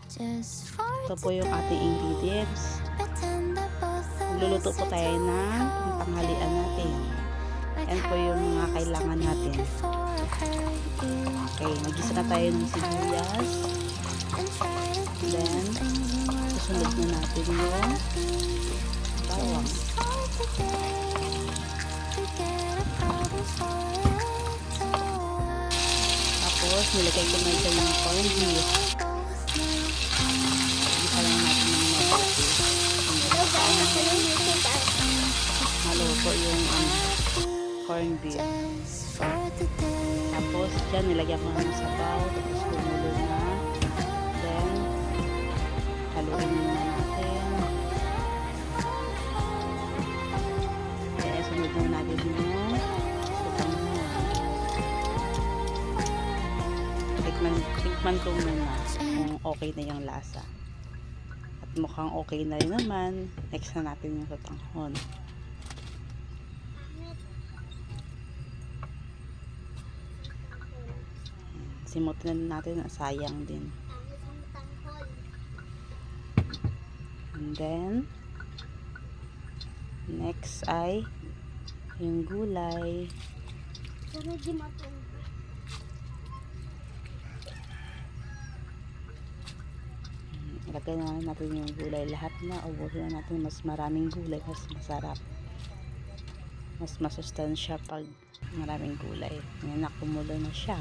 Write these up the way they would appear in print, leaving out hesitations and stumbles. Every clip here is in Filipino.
Ito po yung ating ingredients. Luluto po tayo ng panghalian natin. Yan po yung mga kailangan natin. Okay, mag-isa na tayo ng sibuyas. Then, susunod na natin yung bawang. Tapos, nilagay ko na dyan yung corned beef. Isa lang natin yung mabuti. Maluto yung corned beef. Tapos, dyan nilagyan ko ng sabaw. Tapos, kumulo na. Then, haluin muna natin. Kaya, sunod na natin yung tikman ko muna kung okay na yung lasa. At mukhang okay na rin naman. Next na natin yung sotanghon. Simutin natin na sayang din. And then, next ay yung gulay. Ilagay na natin yung gulay. Lahat na. Ubusin na natin. Mas maraming gulay. Mas masarap. Mas masustansya pag maraming gulay. Ngayon nakumulo na siya.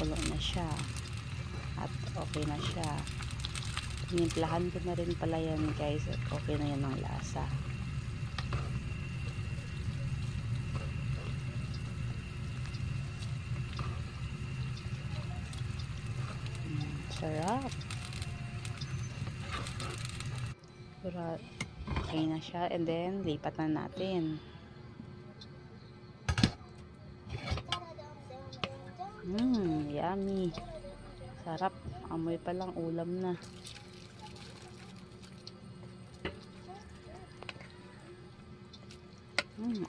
Kulo na siya. At okay na siya. Tinimplahan ko na rin pala yan guys. At okay na yan ang lasa. Sarap. Okay na siya. And then, lipat na natin. Yummy. Sarap. Amoy pa lang ulam na.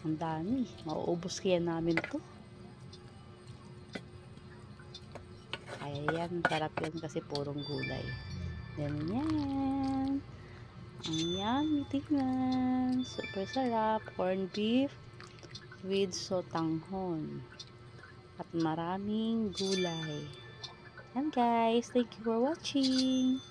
Ang dami. Mauubos kaya namin to. Kaya yan. Sarap yan kasi purong gulay. Then yan. Ang yummy tingnan. Super sarap. Corned beef with sotanghon. At maraming gulay. Yan guys. Thank you for watching.